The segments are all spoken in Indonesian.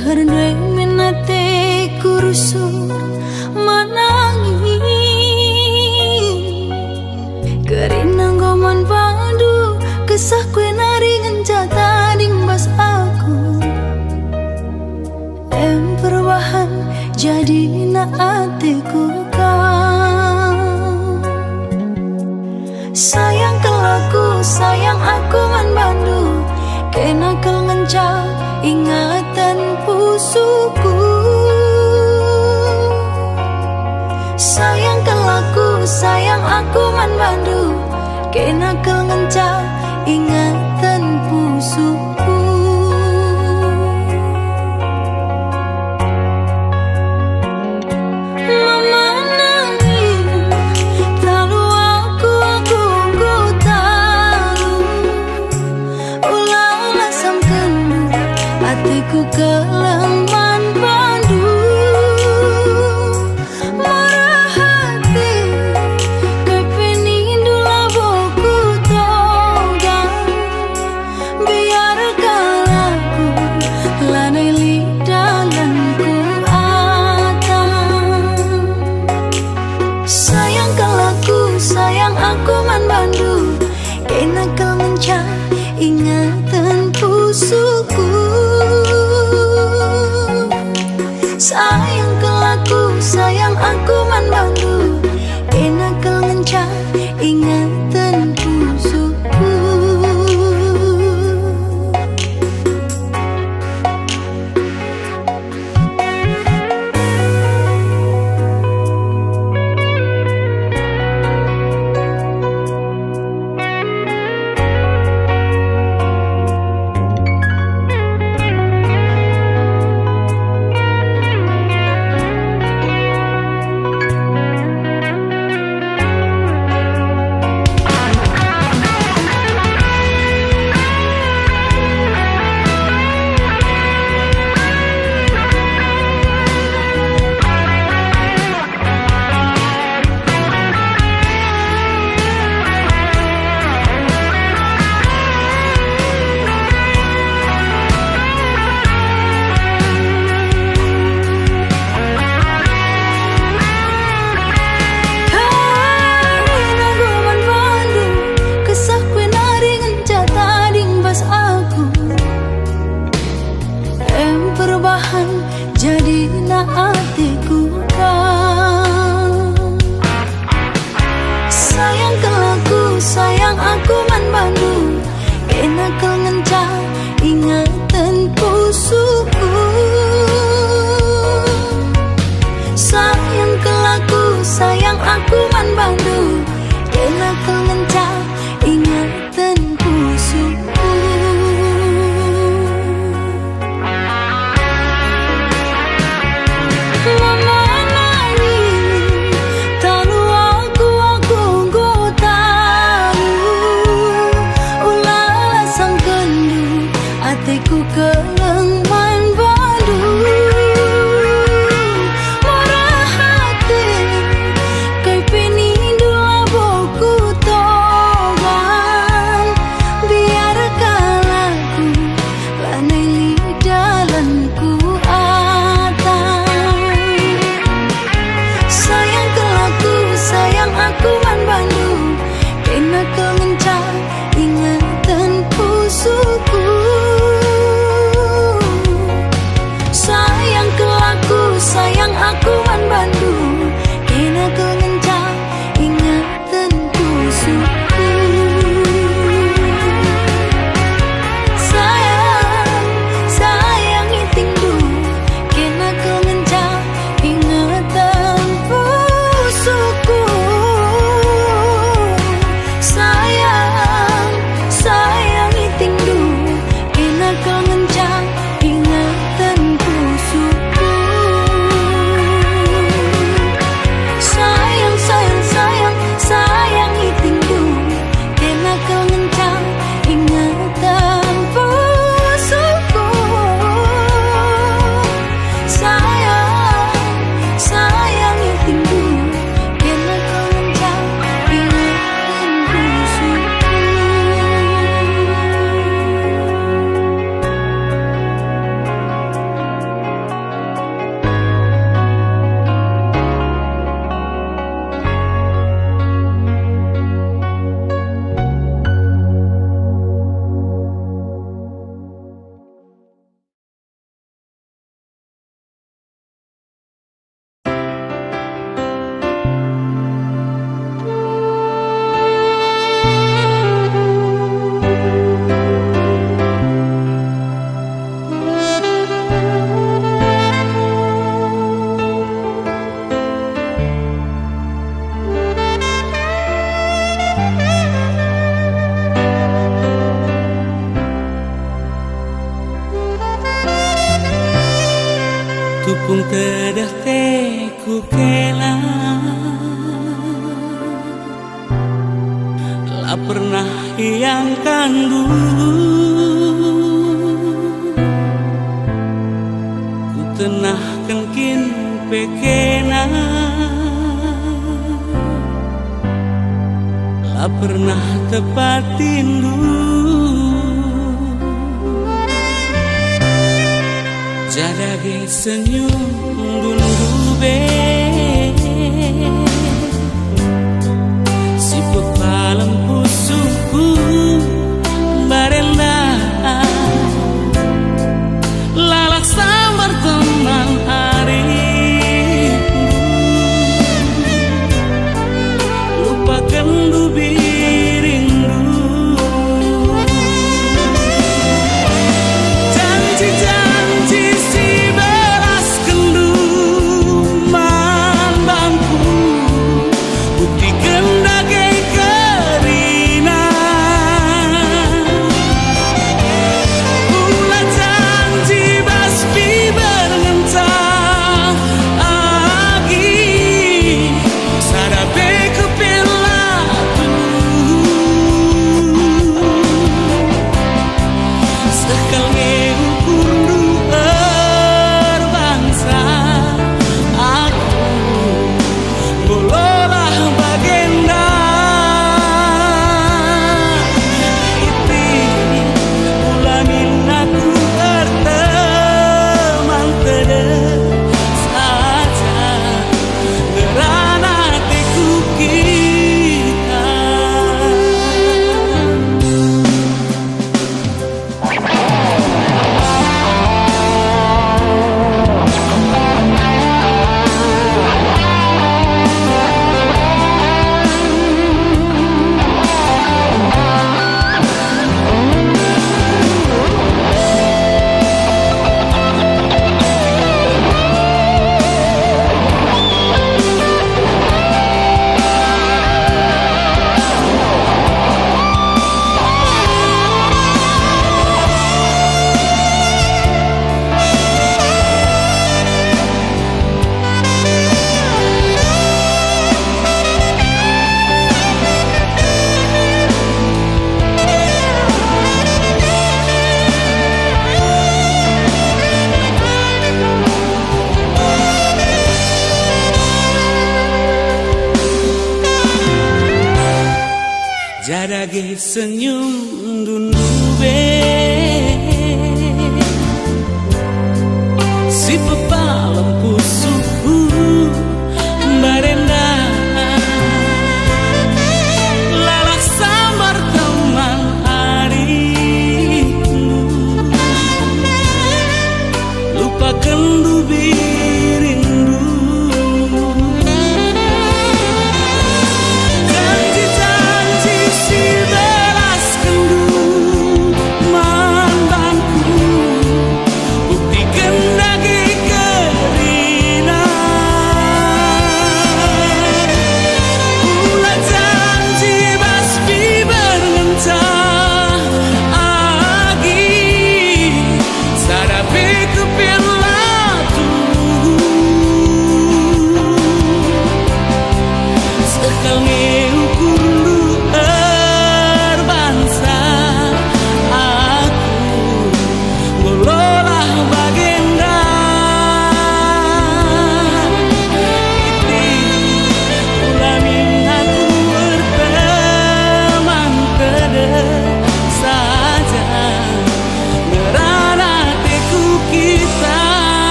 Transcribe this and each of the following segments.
Hernwe minate kurusur manangi Kerinanggoman padu kesah kue naringan jata dimbas aku perubahan jadi na hatiku kau sayang kelaku sayang aku man bandu kena kel ngencah ingatan pusuku sayang kelaku sayang aku man bandu kena kel ngencah ingatan pusuku mama nangis talu aku talu ulah asam kendu hatiku keleman pandu marah hati kepenindu laboku togang biar kalaku lanai lidalanku atang sayang kalaku sayang aku man bandu kena kau mencah ingatan pusuku sayang kelaku sayang aku man bandu kena kau ngencah ingatan pusuku perubahan jadi na hatiku kau sayang kelaku sayang aku man bandu kena kau ngencah ingatan pusuku sayang kelaku sayang aku man bandu kena kau ngencah ingatan pusuku hatiku keleman bandu marah hati kai penindu laboku togang biar kalaku lanai lidalanku atang sayang kelaku sayang aku man bandu kena kau ngencah ingatan pusuku sayang aku man bandu kena kau ngencah ingatan pusuku sayang sayang itingdu kena kau ngencah ingatan pusuku sayang sayang itingdu kena kau ngencah ingatan pusuku Tupung tedah teku kela lah pernah yang kandu ku tenah kenkin pekena lah pernah tepatindu jadage senyum dulu be si pepalam pusuku barenda lalak sambar teman hari lupakan dubi rindu janji-janji si belas kendu man bangku bukti kendagai kerina pula janji baspi berngentang agi sadabe kepelatu sekali ukundu erbangsa aku bololah bagenda iti ulamin aku berteman tede saja gerana teku kita. Jadage senyum dundu be si pepalam pusuku barenda lalak sambar teman hariku lupakan dubi rindu janji si belas kendu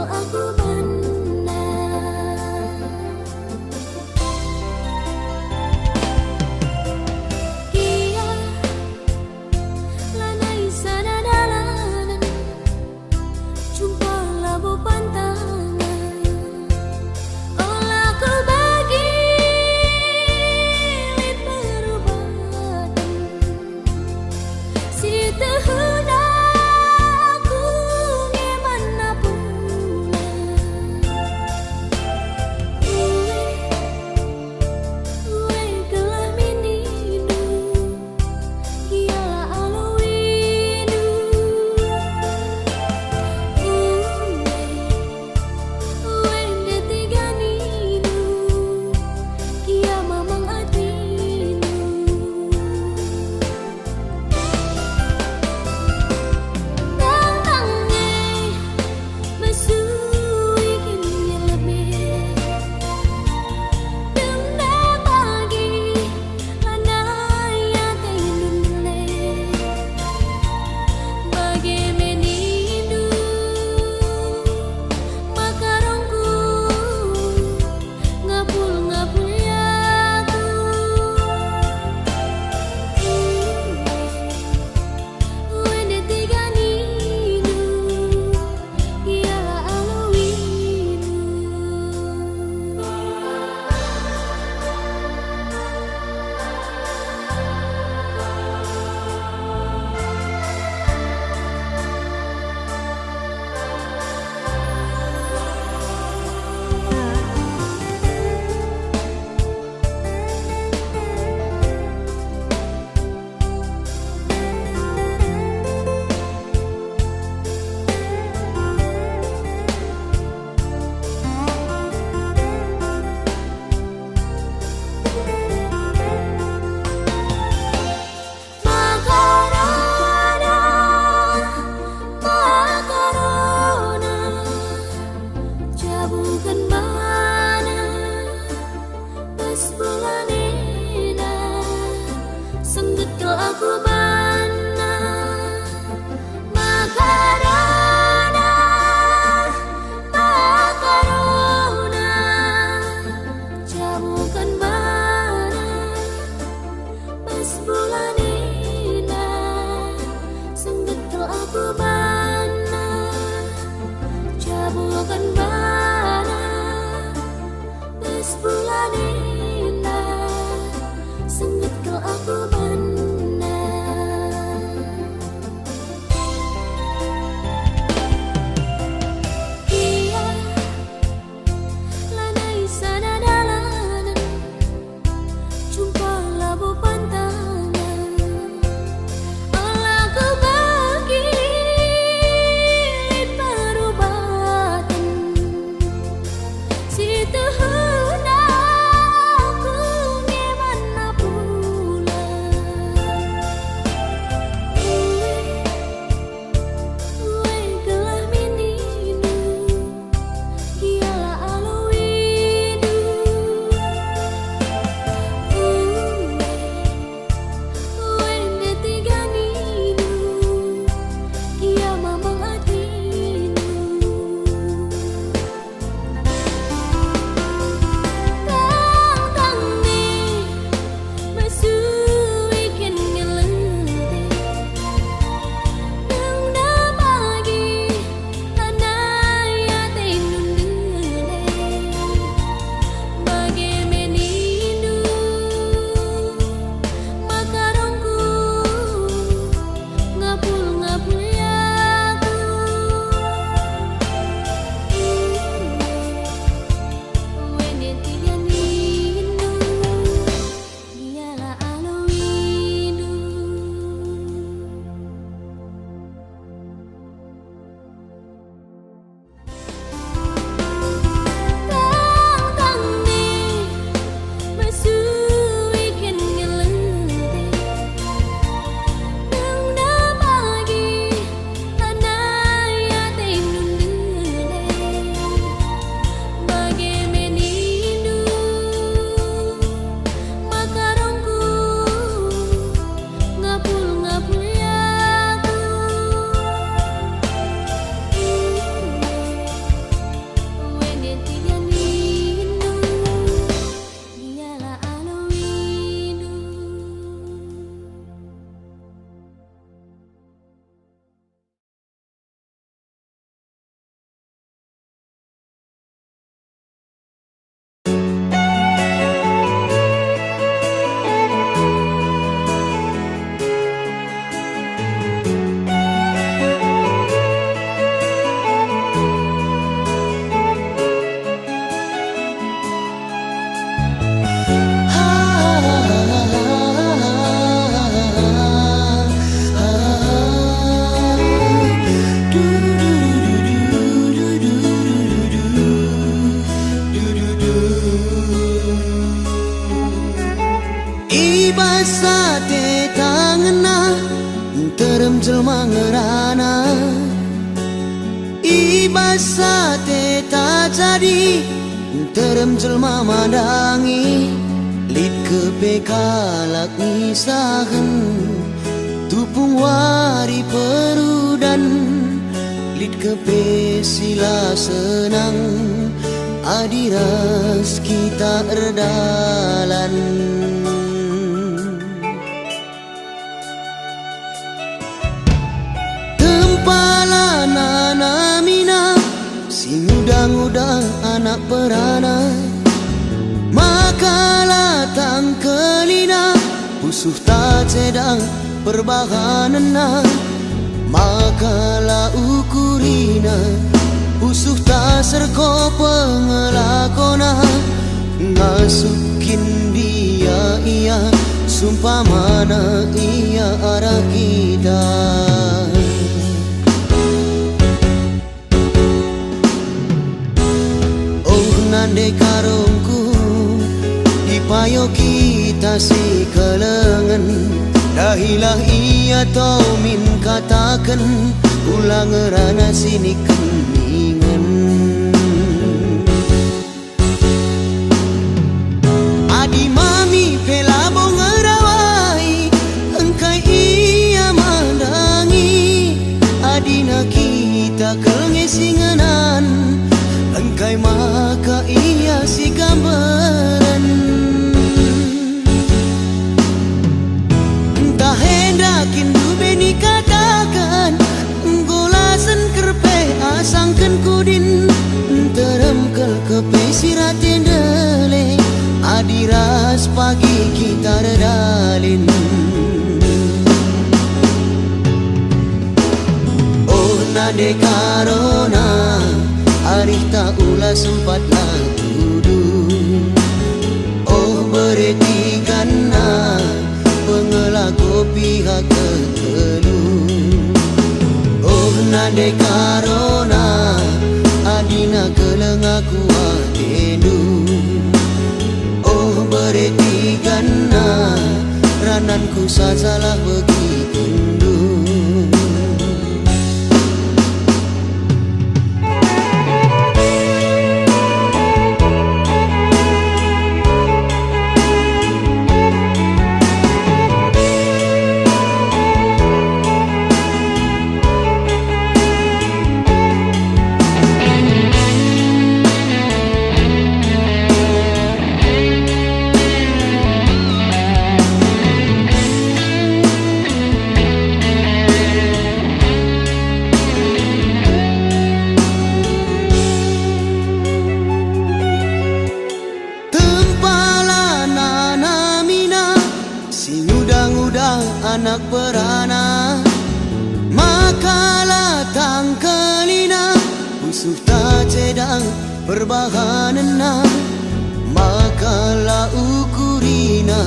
aku banda. Kia lanai sana dalanan, jumpa labu pantangan. Olah ku bagi perubatan, si tehuna aku ngemana pula. Uwe gelah minindu, kialah aluindu. Uwe detiganindu, kia mamang adindu. Tantange mesui kini lebih, denda pagi lanaya tendunle. Bagi menindu makarongku, ngapul yaku. Wende tiganindu, kialah aluindu. Makarona, jabukan mana pas bulanena, sengget ke aku bana. Makarona, makarona, jabukan mana pas bulanena, sengget ke aku bana. Jabukan bana pas bulanena, sengget ke aku bana. Kia lanai sana dalanan, jumpa labu pantangan. Olah ku bagi perubatan, jelma ngerana ibasa teta jadi terem jelma mandangi lid kepekalak nisahen tupung wari perudan lid kepe sila senang adiras kita erdalan tempala nana mina si muda-muda anak perana makalah tangkelina pusuh tak cedang perbahanana makalah ukurina pusuh tak serko pengelakona ngasukin dia iya sumpah mana iya arah kita oh nande karungku dipayo kita si kelengan dahilah iya tau min katakan ulang ngerana sini keningan adi mami pelabo ngerawai engkai iya mandangi adina kita kelngesinganan engkai maka iya si gambaran entah hendakin dubeni katakan golasen kerpe asangken kudin teremkel kepe siratin dele adiras pagi kita redalin oh nade karona arih tak ulah sempat lah tuduh oh bereti karena pengelaku pihak ketelu oh nade karona adina kelengaku atendu oh bereti karena rananku sajalah begitu anak perana makalah tangkelina pusuh tak cedang perbahanana makalah ukurina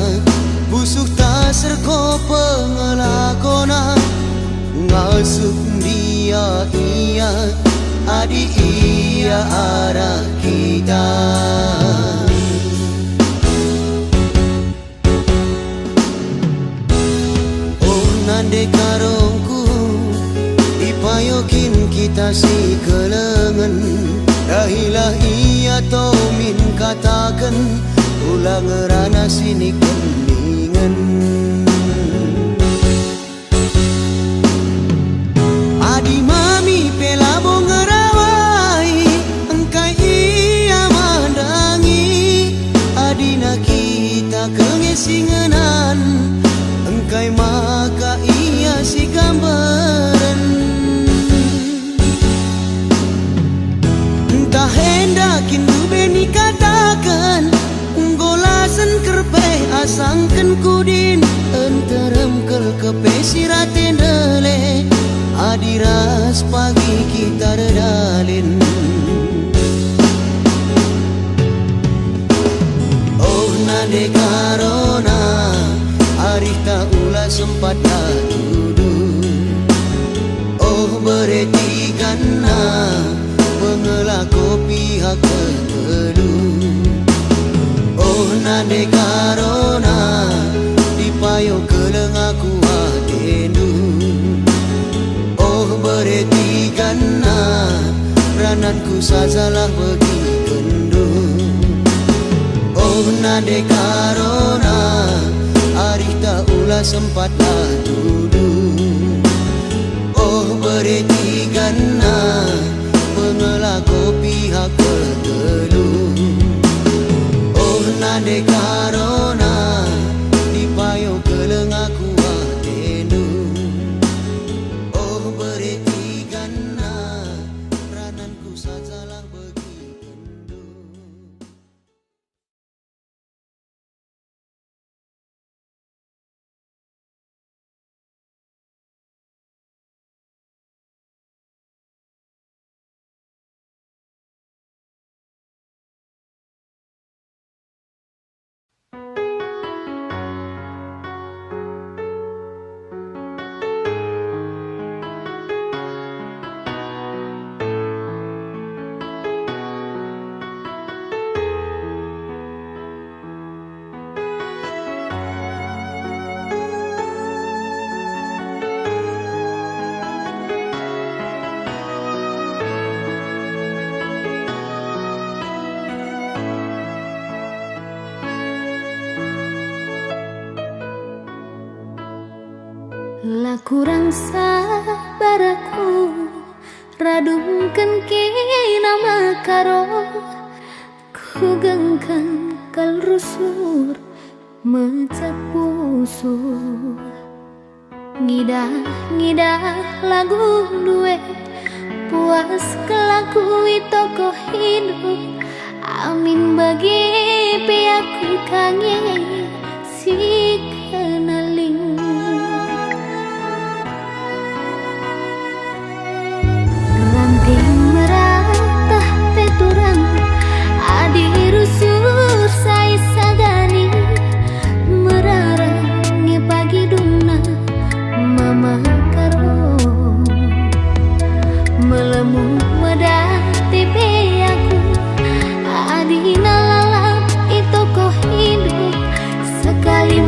pusuh tak serko pengelakona ngasuh dia iya adi iya arah kita nande karungku dipayokin kita si kelengan dahilah iya tau min katakan ulang ngerana sini keningan adi mami pelabo ngerawai engkai iya mandangi adina kita kengesinganan engkai maka iya si gambaran entah hendakin dubeni katakan golasen kerpe asangken kudin enteremkel kepe siratin dele adiras pagi kita redalin oh nade karona arih tak ulah sempat tak tuduh oh bereti karena pengelaku pihak ketelu oh nade karona dipayo kelengaku atendu ku sajalah bagi gendung. Oh nade karona arita ulah sempatlah duduk. Oh bereti gana pengelaku pihak ketelu. Oh nade karona dipayo kelengaku atenu. Oh bereti gana rananku sajalah bagi gendung. Lah kurang sabar aku radungkan kina makaro ku gengkang kal rusur mecak pusur ngidah lagu duwe puas kelakui toko hidup amin bagi piaku kangen si kenaling. Meratah peturang adi rusur sai sagani merarangi pagi duna mama karo melemu medah tipe aku adi nalalap itu kau hidup sekali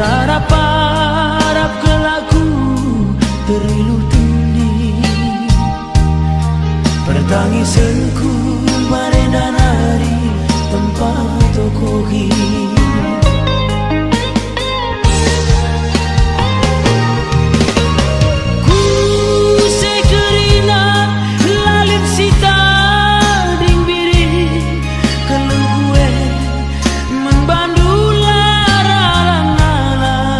Harap-harap kelaku terilu tendi pertangisanku maredan hari tempat tokohi ku sekerina lalim sita ding biri keleng gue membandula ralang-alang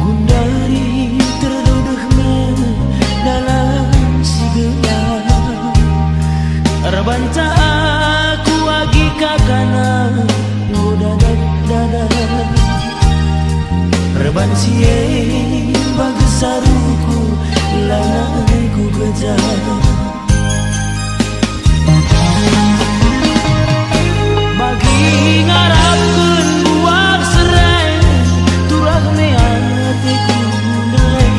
gundari terduduk dalam si gelap rabanta aku agi kakana godadak dadak reban sie bagesaruku lanai ku gejah bagi ngarapkeun buak serai turah meang hatiku mulai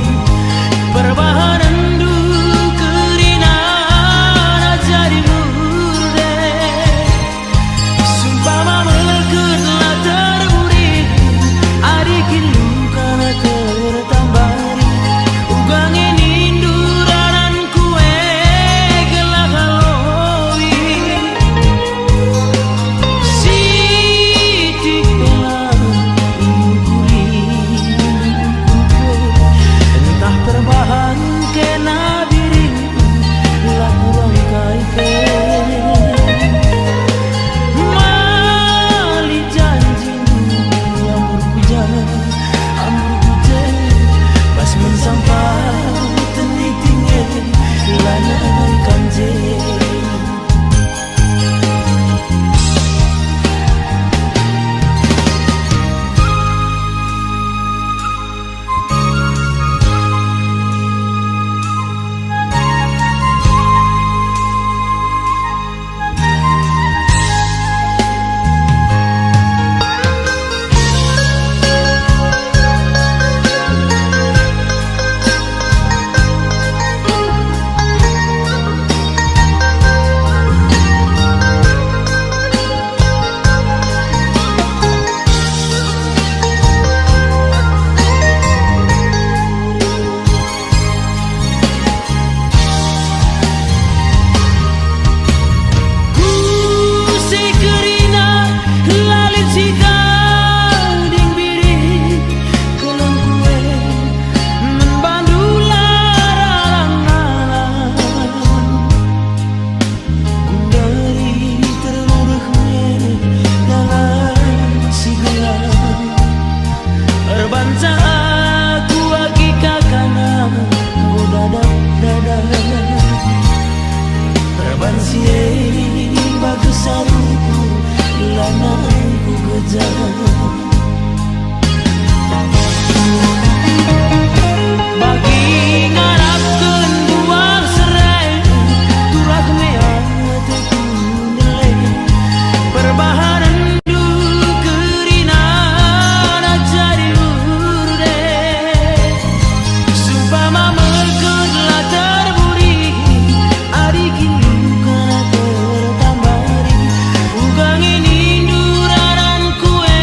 perbahanan du kerina jadi murde sumpah mamelkeun lah terburik ari kilu kana tertambari ugange ninduranan kue gelah halowi sitik belah iukuri entah terbahan kena biring lah kurang kaife mali janji amur kuja pas mensampah tenitingnya lanai kanje bagesaruku lanai ku gejah bagi ngarapkeun buak serai turah meang hatiku nilai perbahanan du kerina jadi urde sumpah mamelkeun lah terburik ari kilu kana tertambari ugange ninduranan kue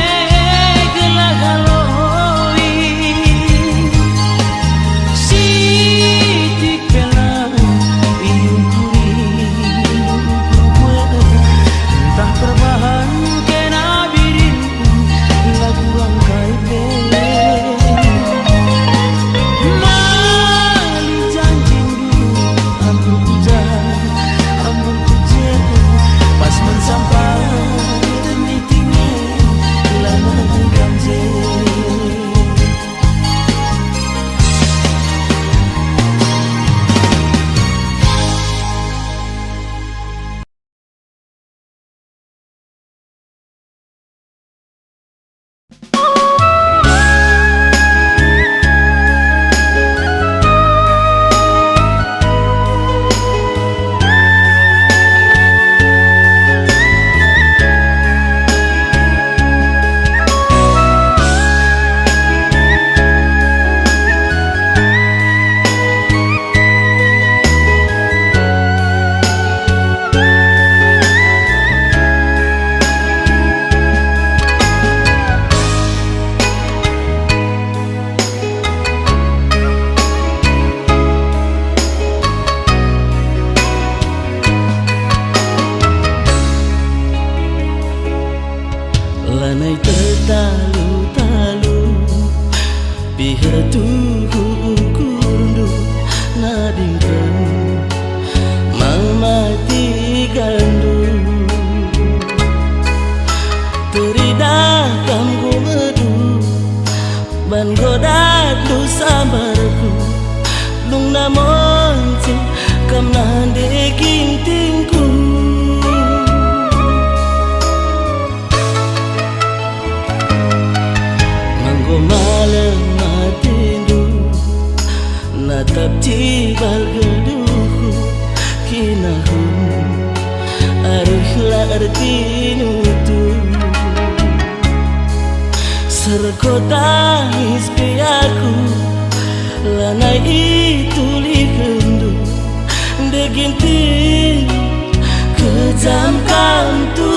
Menggoda tu sabarku Lung namon tu kam nande gintingku Manggo malam matindu Natap cibal geduhu Kinahu Arih lartinu tu Serkotangis piaku Lanai itu likendu Deginti kejam kantu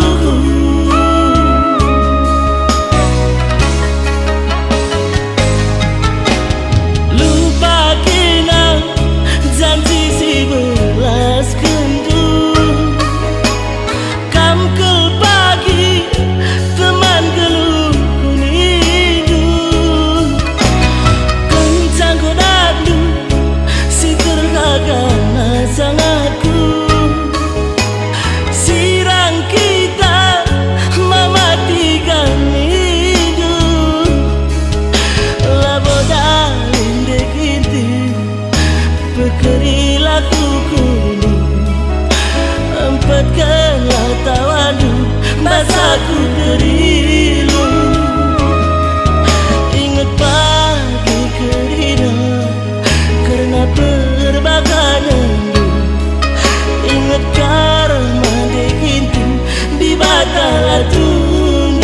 Lupa kena janji si belas kendu Kam kel pagi teman geluh sangatku sirang kita mematikan hidup laboda lindek inti pekerilah kukumu empatkanlah tawandu basaku terilu ingat pagi kerina karena perbakanan ingat karma dekintu di batala tunu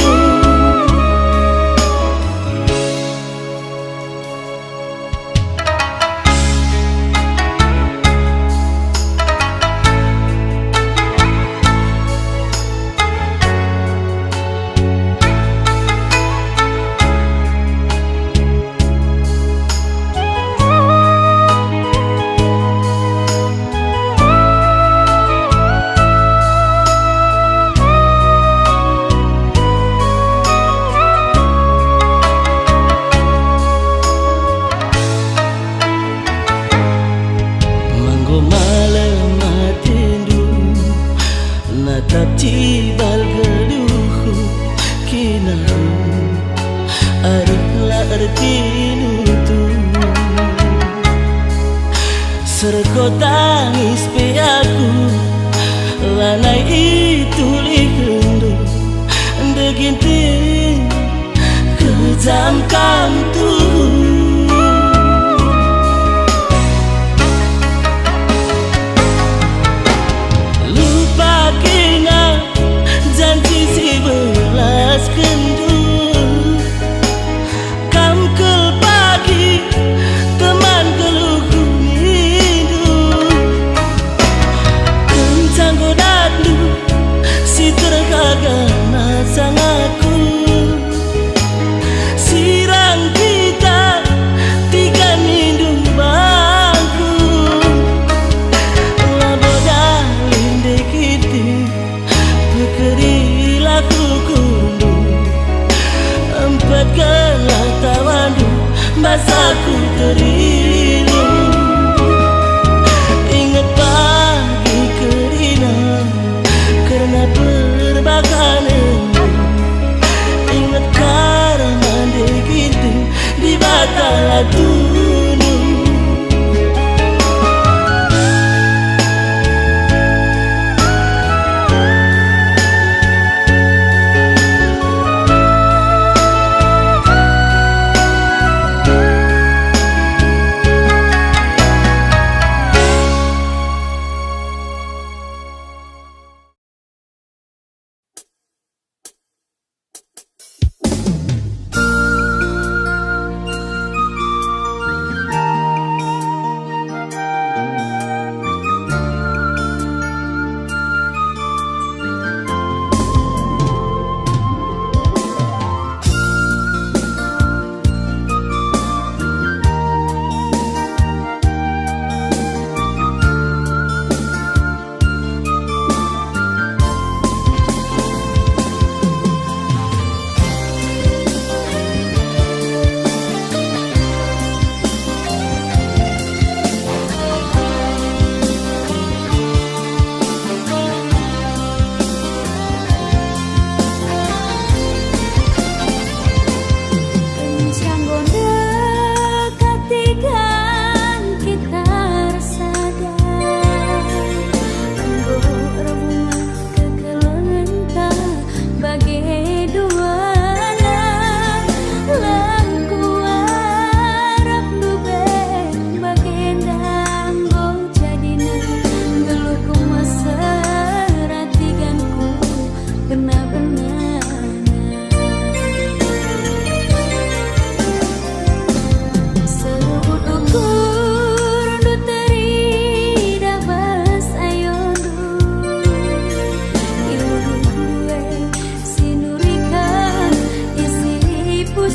Natap cibal geluhu kinahu Arihlah artinu tu Serkotangis piaku Lanai itu likendu Deginti kejam kantu janji si belas kendu Kam kel pagi teman geluhku hidup Kencang godadu si terkagana sangatku Sirang kita tiga hidup bangku Laboda lindek inti Kerilah kukumu empatkanlah tawandu basaku terilu ingat pagi kerina karena perbakananmu ingat karma degintu di batala tunu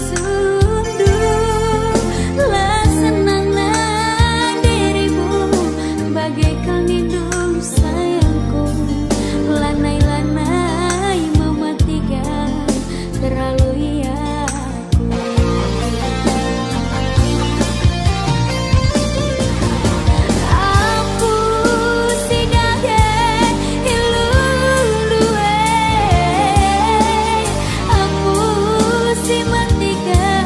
sundu lah senang nang dirimu bagaikan indung sayangku lanai-lanai mematikan terlalu iaku aku sidage iluluwe aku si matikan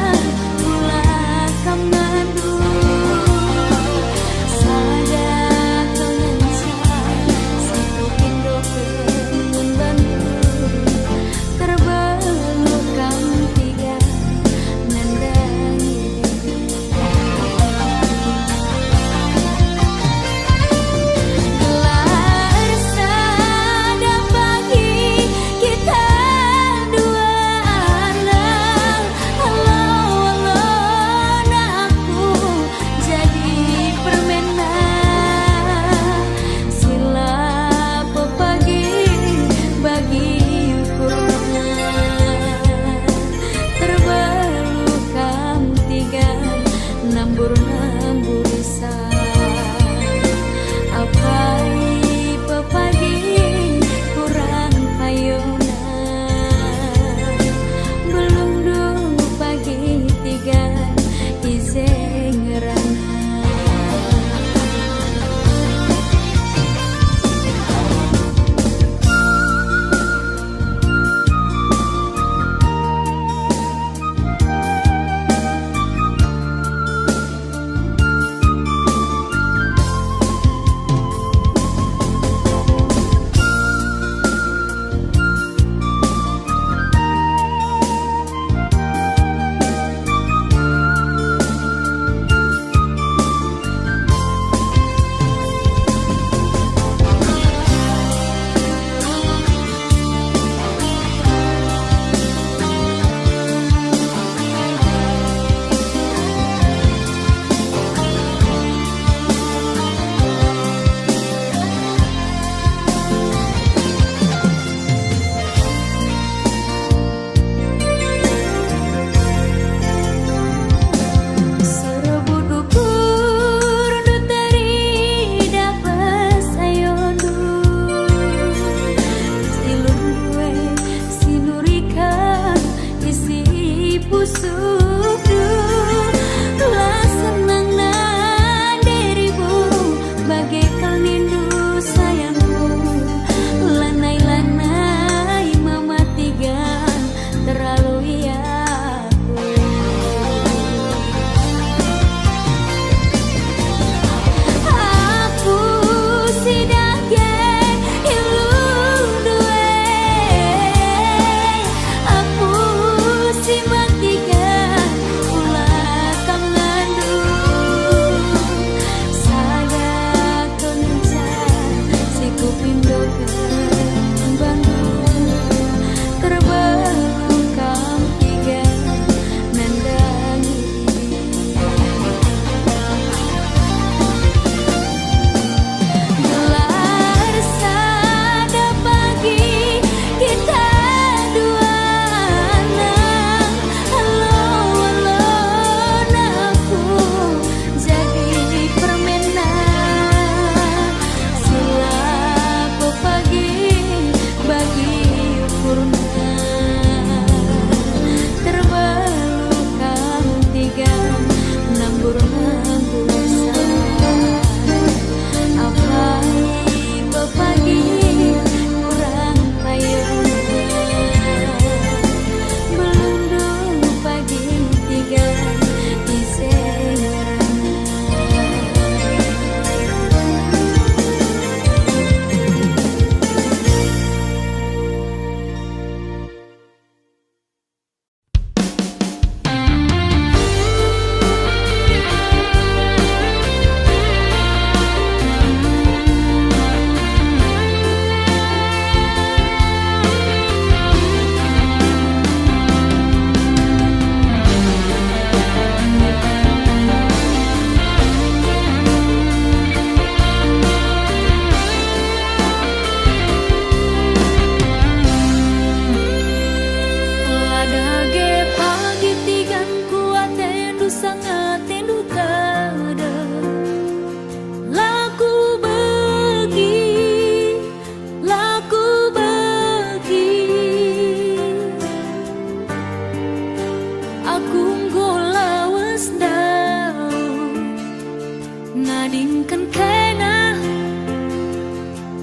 sadingkan kena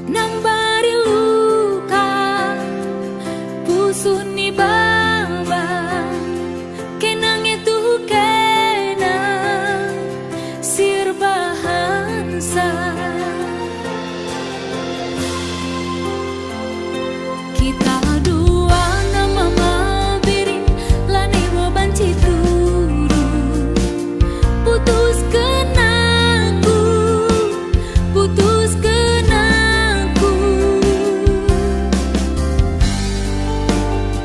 nambari luka pusu ni baba kenang itu kena sirbahansa kita dua nama mabiring lani wo banci turu putus kenangku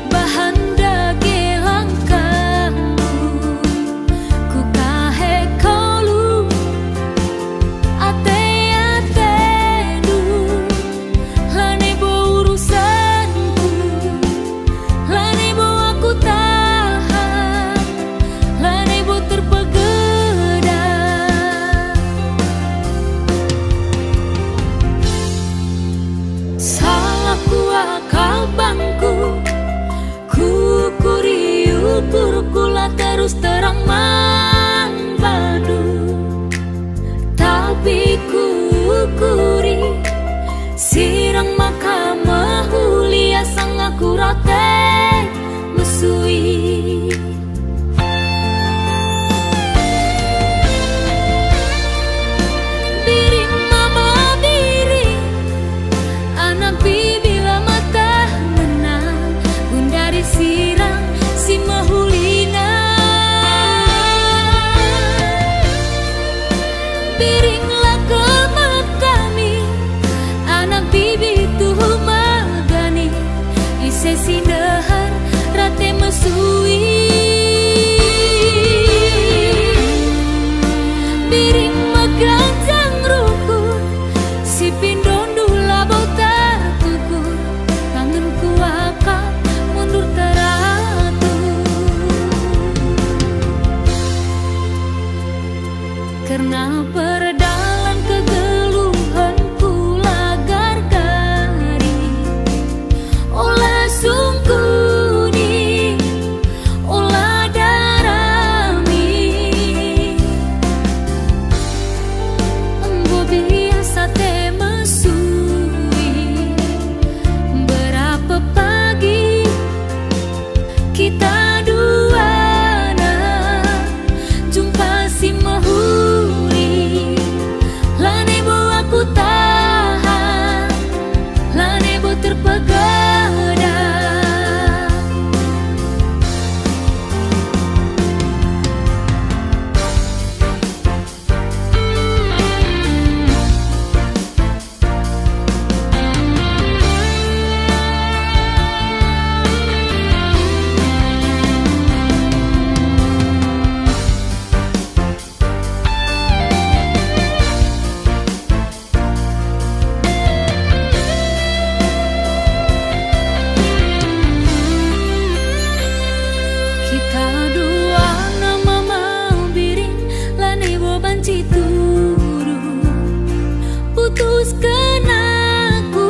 bahan dage langkahmu ku kahe kolu ate du lane bo urusanku lane bo aku tahan lane bo terpegeda salahku akal bangku ku kuri ukur kula terus terang mambadu tapi ku kuri sirang maka mahulia sang aku rate mesui biring mama biring anak bibi lama tak menang bundari sirang si mahulina biringlah ke kami anak bibi tuh magani ise sinehar rate mesui biring magancang rukun si pindondu labau tertukur kangenku akan mundur teratur karena perdalan kegeluhanku lagar gari olah sungkuni olah darami embo biasa te mesui berapa pagi kita dua jumpa si mahuli lane bo aku tahan lane bo terpegada kita dua nama mau biring lani wo banci turu putus kenaku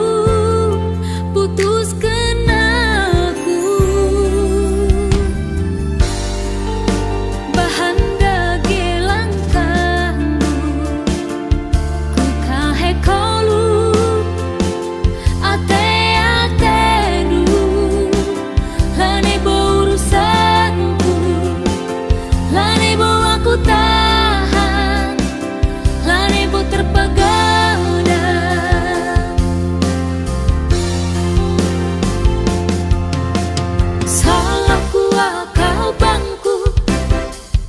bahan dage langkahmu ku kahe kolu ate du lane bo urusanku lane bo aku tahan lane bo terpegada salahku akal bangku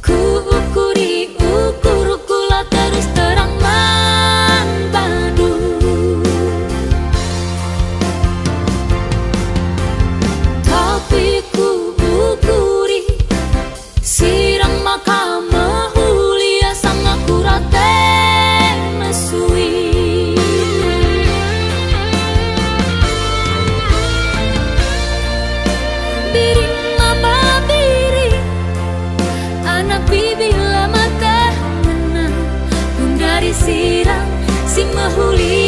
ku ukuri ukur kula terus terang mambadu tapi ku ukuri sirang maka mahulia sang aku rate mesui biring mama biring anak bibi lama tak menang bundari sirang si mahuli